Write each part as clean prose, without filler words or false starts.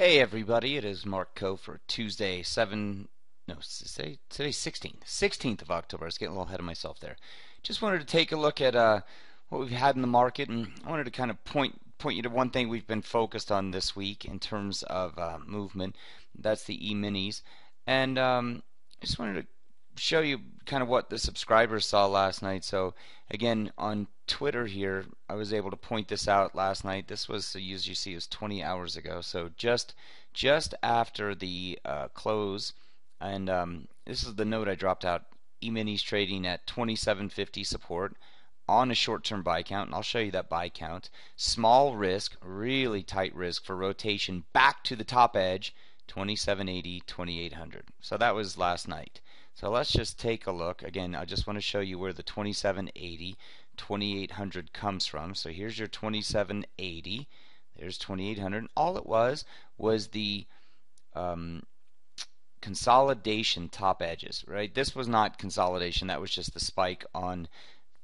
Hey everybody, it is Mark Coe for Tuesday, today's 16th of October. I was getting a little ahead of myself there. Just wanted to take a look at what we've had in the market, and I wanted to kind of point you to one thing we've been focused on this week in terms of movement. That's the E-minis, and I just wanted to show you kind of what the subscribers saw last night. So again, on Twitter here, I was able to point this out last night. This was, as you see, is 20 hours ago. So just after the close, and this is the note I dropped out. E-minis trading at 27.50 support on a short-term buy count, and I'll show you that buy count. Small risk, really tight risk for rotation back to the top edge, 2780, 2800. So that was last night. So let's just take a look. Again, I just want to show you where the 2780, 2800 comes from. So here's your 2780. There's 2800. All it was the consolidation top edges, right? This was not consolidation. That was just the spike on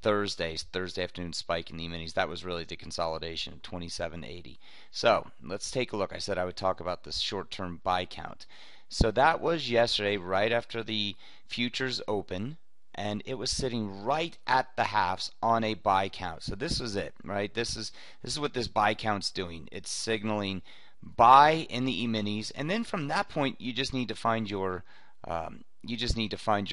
Thursday afternoon spike in the E-minis. That was really the consolidation, 2780. So let's take a look. I said I would talk about this short-term buy count. So that was yesterday, right after the futures open, and it was sitting right at the halves on a buy count. So this was it, right? This is what this buy count's doing. It's signaling buy in the E-minis, and then from that point, you just need to find your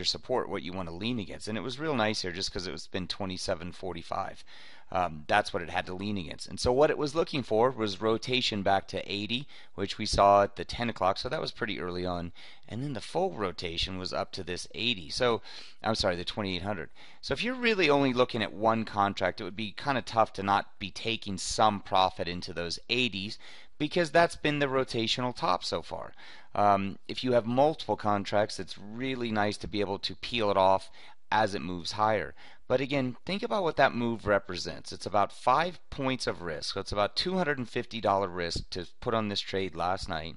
support, what you want to lean against. And it was real nice here just because it's been 27.45. That's what it had to lean against. And so what it was looking for was rotation back to 80, which we saw at the 10 o'clock. So that was pretty early on. And then the full rotation was up to this 80. So I'm sorry, the 2800. So if you're really only looking at one contract, it would be kind of tough to not be taking some profit into those 80s, because that's been the rotational top so far. If you have multiple contracts, it's really nice to be able to peel it off as it moves higher. But again, think about what that move represents. It's about 5 points of risk. So it's about $250 risk to put on this trade last night.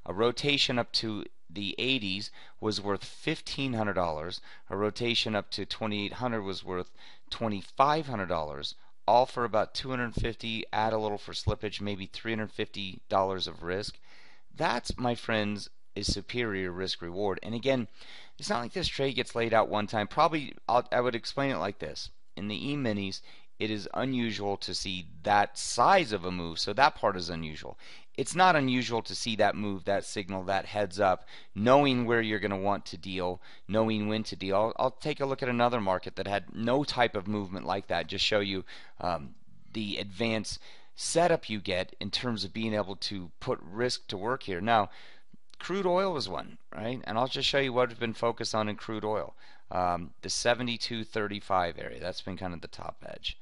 A rotation up to the 80s was worth $1,500. A rotation up to 2800 was worth $2,500. All for about $250, add a little for slippage, maybe $350 of risk. That's, my friends, is superior risk reward. And again, it's not like this trade gets laid out one time. Probably, I would explain it like this. In the E-minis, it is unusual to see that size of a move, so that part is unusual. It's not unusual to see that move, that signal, that heads up, knowing where you're going to want to deal, knowing when to deal. I'll take a look at another market that had no type of movement like that, just show you the advanced setup you get in terms of being able to put risk to work here. Now, crude oil was one, right? And I'll just show you what we've been focused on in crude oil. The 72.35 area, that's been kind of the top edge.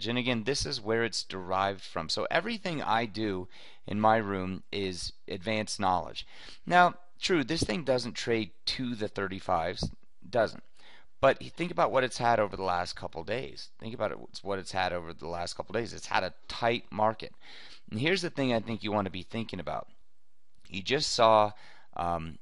And again, this is where it's derived from. So everything I do in my room is advanced knowledge. Now, true, this thing doesn't trade to the 35s, doesn't. But think about what it's had over the last couple days. Think about what it's had over the last couple days. It's had a tight market. And here's the thing I think you want to be thinking about. You just saw an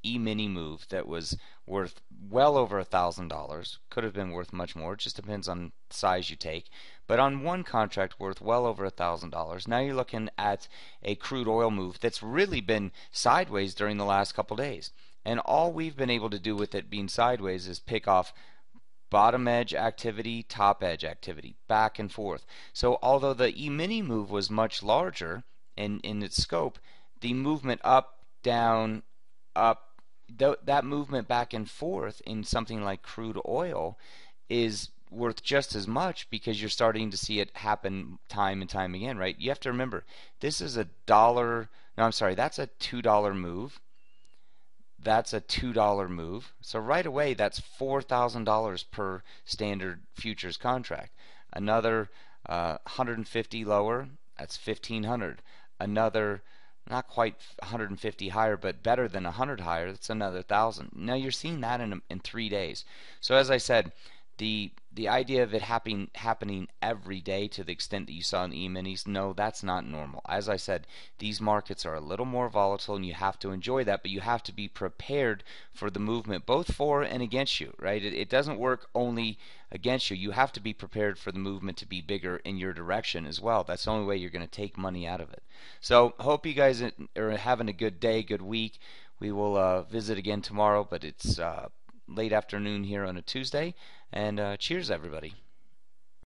E-mini move that was worth well over $1,000. Could have been worth much more. It just depends on the size you take. But on one contract worth well over $1,000. Now you're looking at a crude oil move that's really been sideways during the last couple days. And all we've been able to do with it being sideways is pick off bottom edge activity, top edge activity, back and forth. So although the E-mini move was much larger in its scope, the movement up, down, up, that movement back and forth in something like crude oil is worth just as much, because you're starting to see it happen time and time again, right? You have to remember, this is a dollar, no, I'm sorry, that's a $2 move. That's a $2 move. So right away, that's $4,000 per standard futures contract. Another 150 lower, that's 1,500. Another, not quite 150 higher, but better than 100 higher, that's another 1,000. Now you're seeing that in 3 days. So as I said, the idea of it happening every day to the extent that you saw in the E-minis, no, that's not normal. As I said, these markets are a little more volatile, and you have to enjoy that, but you have to be prepared for the movement, both for and against you, right? It doesn't work only against you. You have to be prepared for the movement to be bigger in your direction as well. That's the only way you're going to take money out of it. So hope you guys are having a good day, good week. We will visit again tomorrow, but it's late afternoon here on a Tuesday. And cheers, everybody.